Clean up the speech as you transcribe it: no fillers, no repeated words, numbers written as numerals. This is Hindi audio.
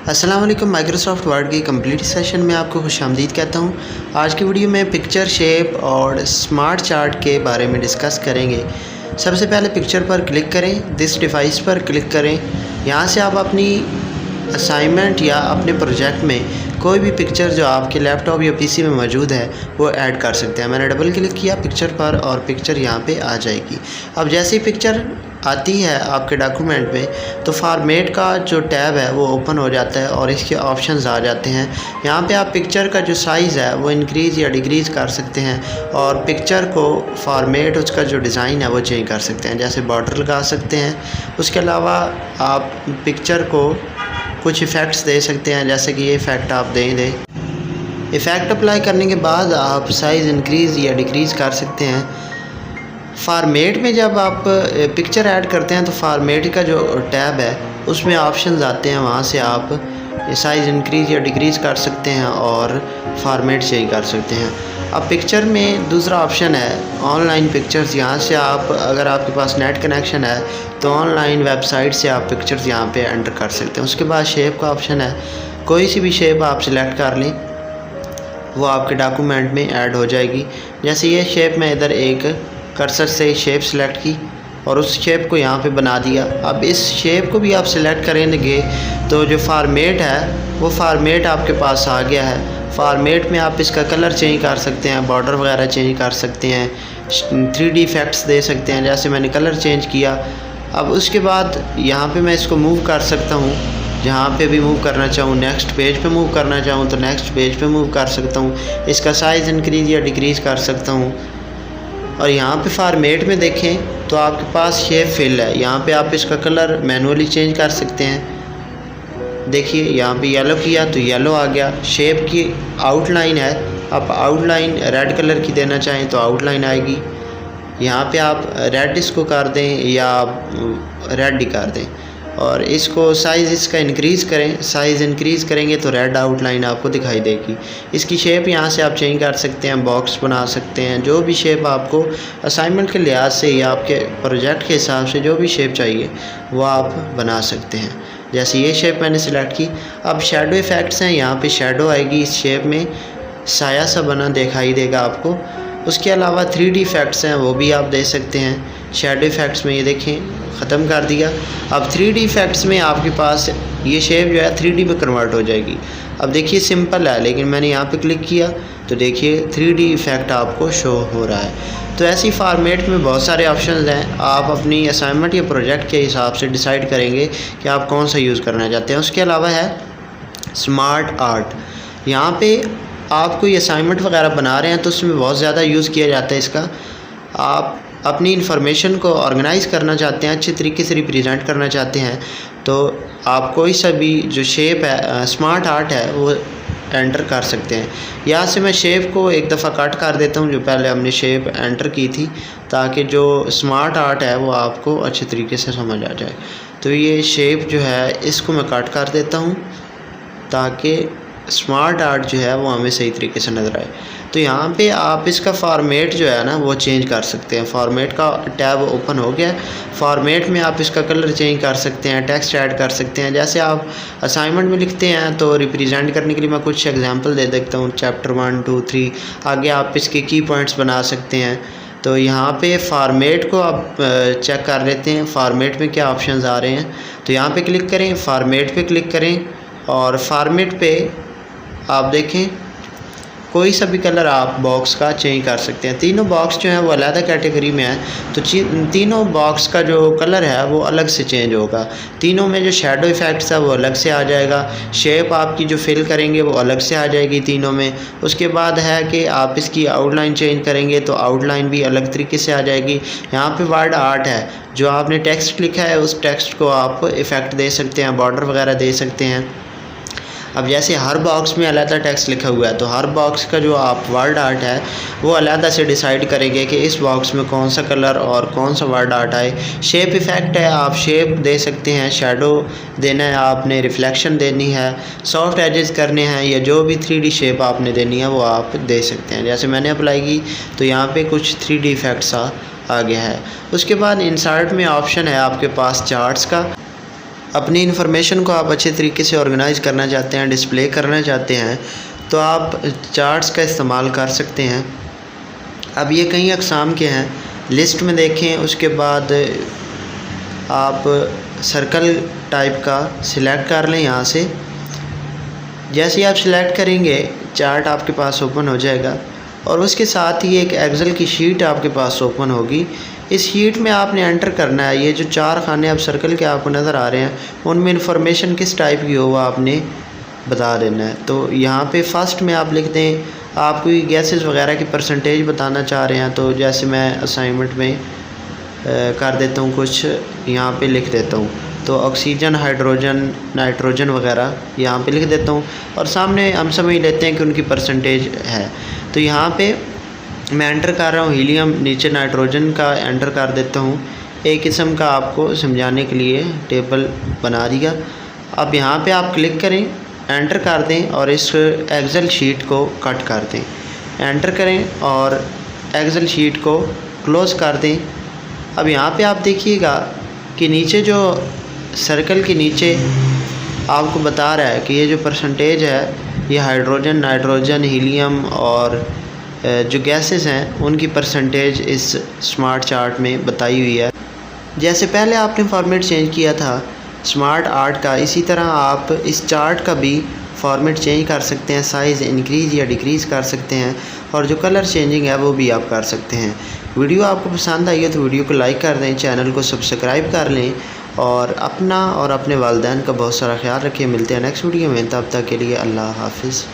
अस्सलाम वालेकुम। माइक्रोसॉफ्ट वर्ड के कंप्लीट सेशन में आपको खुशामदीद कहता हूँ। आज की वीडियो में पिक्चर शेप और स्मार्ट चार्ट के बारे में डिस्कस करेंगे। सबसे पहले पिक्चर पर क्लिक करें, दिस डिवाइस पर क्लिक करें। यहाँ से आप अपनी असाइनमेंट या अपने प्रोजेक्ट में कोई भी पिक्चर जो आपके लैपटॉप या पीसी में मौजूद है वो ऐड कर सकते हैं। मैंने डबल क्लिक किया पिक्चर पर और पिक्चर यहाँ पे आ जाएगी। अब जैसे ही पिक्चर आती है आपके डॉक्यूमेंट में तो फॉर्मेट का जो टैब है वो ओपन हो जाता है और इसके ऑप्शंस आ जाते हैं। यहाँ पे आप पिक्चर का जो साइज़ है वो इंक्रीज़ या डिक्रीज़ कर सकते हैं और पिक्चर को फॉर्मेट उसका जो डिज़ाइन है वो चेंज कर सकते हैं, जैसे बॉर्डर लगा सकते हैं। उसके अलावा आप पिक्चर को कुछ इफ़ेक्ट्स दे सकते हैं, जैसे कि ये इफ़ेक्ट आप दें। इफ़ेक्ट अप्लाई करने के बाद आप साइज़ इंक्रीज़ या डिक्रीज़ कर सकते हैं। फॉर्मेट में जब आप पिक्चर ऐड करते हैं तो फॉर्मेट का जो टैब है उसमें ऑप्शंस आते हैं, वहाँ से आप साइज़ इंक्रीज़ या डिक्रीज़ कर सकते हैं और फॉर्मेट चेंज कर सकते हैं। अब पिक्चर में दूसरा ऑप्शन है ऑनलाइन पिक्चर्स। यहाँ से आप, अगर आपके पास नेट कनेक्शन है तो ऑनलाइन वेबसाइट से आप पिक्चर्स यहाँ पे एंटर कर सकते हैं। उसके बाद शेप का ऑप्शन है, कोई सी भी शेप आप सिलेक्ट कर लें, वो आपके डॉक्यूमेंट में ऐड हो जाएगी। जैसे ये शेप मैं इधर एक कर्सर से शेप सेलेक्ट की और उस शेप को यहाँ पे बना दिया। अब इस शेप को भी आप सिलेक्ट करेंगे तो जो फॉर्मेट है वो फॉर्मेट आपके पास आ गया है। फॉर्मेट में आप इसका कलर चेंज कर सकते हैं, बॉर्डर वगैरह चेंज कर सकते हैं, 3D इफ़ेक्ट्स दे सकते हैं, जैसे मैंने कलर चेंज किया। अब उसके बाद यहाँ पे मैं इसको मूव कर सकता हूँ, जहाँ पे भी मूव करना चाहूँ। नेक्स्ट पेज पे मूव करना चाहूँ तो नेक्स्ट पेज पे मूव कर सकता हूँ। इसका साइज़ इंक्रीज़ या डिक्रीज़ कर सकता हूँ। और यहाँ पे फॉर्मेट में देखें तो आपके पास शेप फिल है, यहाँ पे आप इसका कलर मैनुअली चेंज कर सकते हैं। देखिए यहाँ पे येलो किया तो येलो आ गया। शेप की आउटलाइन है, आप आउटलाइन रेड कलर की देना चाहें तो आउटलाइन आएगी। यहाँ पे आप रेड इसको कर दें या रेड ही कर दें और इसको साइज़ इसका इंक्रीज़ करें। साइज़ इंक्रीज़ करेंगे तो रेड आउटलाइन आपको दिखाई देगी। इसकी शेप यहाँ से आप चेंज कर सकते हैं, बॉक्स बना सकते हैं, जो भी शेप आपको असाइनमेंट के लिहाज से या आपके प्रोजेक्ट के हिसाब से जो भी शेप चाहिए वो आप बना सकते हैं। जैसे ये शेप मैंने सिलेक्ट की। अब शेडो इफ़ेक्ट्स हैं, यहाँ पे शेडो आएगी, इस शेप में साया सा बना दिखाई देगा आपको। उसके अलावा 3D इफ़ेक्ट्स हैं, वो भी आप दे सकते हैं। शेडो इफ़ेक्ट्स में ये देखें ख़त्म कर दिया। अब 3D इफ़ेक्ट्स में आपके पास ये शेप जो है 3D में कन्वर्ट हो जाएगी। अब देखिए सिंपल है, लेकिन मैंने यहाँ पे क्लिक किया तो देखिए 3D इफ़ेक्ट आपको शो हो रहा है। तो ऐसी फॉर्मेट में बहुत सारे ऑप्शंस हैं, आप अपनी असाइनमेंट या प्रोजेक्ट के हिसाब से डिसाइड करेंगे कि आप कौन सा यूज़ करना चाहते हैं। उसके अलावा है स्मार्ट आर्ट। यहाँ पे आप कोई असाइनमेंट वगैरह बना रहे हैं तो उसमें बहुत ज़्यादा यूज़ किया जाता है इसका। आप अपनी इन्फॉर्मेशन को ऑर्गेनाइज़ करना चाहते हैं, अच्छे तरीके से रिप्रेजेंट करना चाहते हैं तो आप कोई सा भी जो शेप है, स्मार्ट आर्ट है, वो एंटर कर सकते हैं। यहाँ से मैं शेप को एक दफ़ा कट कर देता हूँ, जो पहले हमने शेप एंटर की थी, ताकि जो स्मार्ट आर्ट है वो आपको अच्छे तरीके से समझ आ जाए। तो ये शेप जो है इसको मैं कट कर देता हूँ ताकि स्मार्ट आर्ट जो है वो हमें सही तरीके से नज़र आए। तो यहाँ पे आप इसका फॉर्मेट जो है ना वो चेंज कर सकते हैं। फॉर्मेट का टैब ओपन हो गया। फॉर्मेट में आप इसका कलर चेंज कर सकते हैं, टेक्स्ट ऐड कर सकते हैं। जैसे आप असाइनमेंट में लिखते हैं तो रिप्रेजेंट करने के लिए मैं कुछ एग्जांपल दे देता हूँ। चैप्टर 1, 2, 3 आगे आप इसके की पॉइंट्स बना सकते हैं। तो यहाँ पे फॉर्मेट को आप चेक कर लेते हैं, फॉर्मेट में क्या ऑप्शंस आ रहे हैं। तो यहाँ पे क्लिक करें, फॉर्मेट पे क्लिक करें और फॉर्मेट पे आप देखें कोई सा भी कलर आप बॉक्स का चेंज कर सकते हैं। तीनों बॉक्स जो हैं वो अलग कैटेगरी में है, तो तीनों बॉक्स का जो कलर है वो अलग से चेंज होगा। तीनों में जो शेडो इफ़ेक्ट्स है वो अलग से आ जाएगा। शेप आपकी जो फिल करेंगे वो अलग से आ जाएगी तीनों में। उसके बाद है कि आप इसकी आउटलाइन चेंज करेंगे तो आउटलाइन भी अलग तरीके से आ जाएगी। यहाँ पे वर्ड आर्ट है, जो आपने टेक्स्ट लिखा है उस टेक्स्ट को आप इफ़ेक्ट दे सकते हैं, बॉर्डर वगैरह दे सकते हैं। अब जैसे हर बॉक्स में अलग टेक्स्ट लिखा हुआ है तो हर बॉक्स का जो आप वर्ड आर्ट है वो अलग से डिसाइड करेंगे कि इस बॉक्स में कौन सा कलर और कौन सा वर्ड आर्ट आए। शेप इफ़ेक्ट है, आप शेप दे सकते हैं, शेडो देना है आपने, रिफ्लेक्शन देनी है, सॉफ्ट एजेस करने हैं, या जो भी 3D शेप आपने देनी है वो आप दे सकते हैं। जैसे मैंने अप्लाई की तो यहाँ पे कुछ 3D इफ़ेक्ट्स आ गया है। उसके बाद इंसर्ट में ऑप्शन है आपके पास चार्ट्स का। अपनी इन्फॉर्मेशन को आप अच्छे तरीके से ऑर्गेनाइज़ करना चाहते हैं, डिस्प्ले करना चाहते हैं, तो आप चार्ट्स का इस्तेमाल कर सकते हैं। अब ये कई अक़साम के हैं, लिस्ट में देखें। उसके बाद आप सर्कल टाइप का सिलेक्ट कर लें यहाँ से। जैसे ही आप सिलेक्ट करेंगे चार्ट आपके पास ओपन हो जाएगा और उसके साथ ही एक एक्सेल की शीट आपके पास ओपन होगी। इस शीट में आपने एंटर करना है, ये जो 4 खाने अब सर्कल के आपको नज़र आ रहे हैं उनमें इंफॉर्मेशन किस टाइप की हो वो आपने बता देना है। तो यहाँ पे फर्स्ट में आप लिख दें, आप कोई गैसेस वगैरह की परसेंटेज बताना चाह रहे हैं, तो जैसे मैं असाइनमेंट में कर देता हूँ, कुछ यहाँ पे लिख देता हूँ। तो ऑक्सीजन, हाइड्रोजन, नाइट्रोजन वगैरह यहाँ पे लिख देता हूँ और सामने हम समझ लेते हैं कि उनकी परसेंटेज है। तो यहाँ पे मैं एंटर कर रहा हूँ हीलियम, नीचे नाइट्रोजन का एंटर कर देता हूँ। एक किस्म का आपको समझाने के लिए टेबल बना दिया। अब यहाँ पे आप क्लिक करें, एंटर कर दें और इस एक्सेल शीट को कट कर दें। एंटर करें और एक्सेल शीट को क्लोज़ कर दें। अब यहाँ पे आप देखिएगा कि नीचे जो सर्कल के नीचे आपको बता रहा है कि ये जो परसेंटेज है ये हाइड्रोजन, नाइट्रोजन, हीलियम और जो गैसेस हैं उनकी परसेंटेज इस स्मार्ट चार्ट में बताई हुई है। जैसे पहले आपने फॉर्मेट चेंज किया था स्मार्ट आर्ट का, इसी तरह आप इस चार्ट का भी फॉर्मेट चेंज कर सकते हैं, साइज़ इंक्रीज़ या डिक्रीज़ कर सकते हैं और जो कलर चेंजिंग है वो भी आप कर सकते हैं। वीडियो आपको पसंद आई है तो वीडियो को लाइक कर दें, चैनल को सब्सक्राइब कर लें और अपना और अपने वालिदैन का बहुत सारा ख्याल रखें। मिलते हैं नेक्स्ट वीडियो में, तब तक के लिए अल्लाह हाफ़िज़।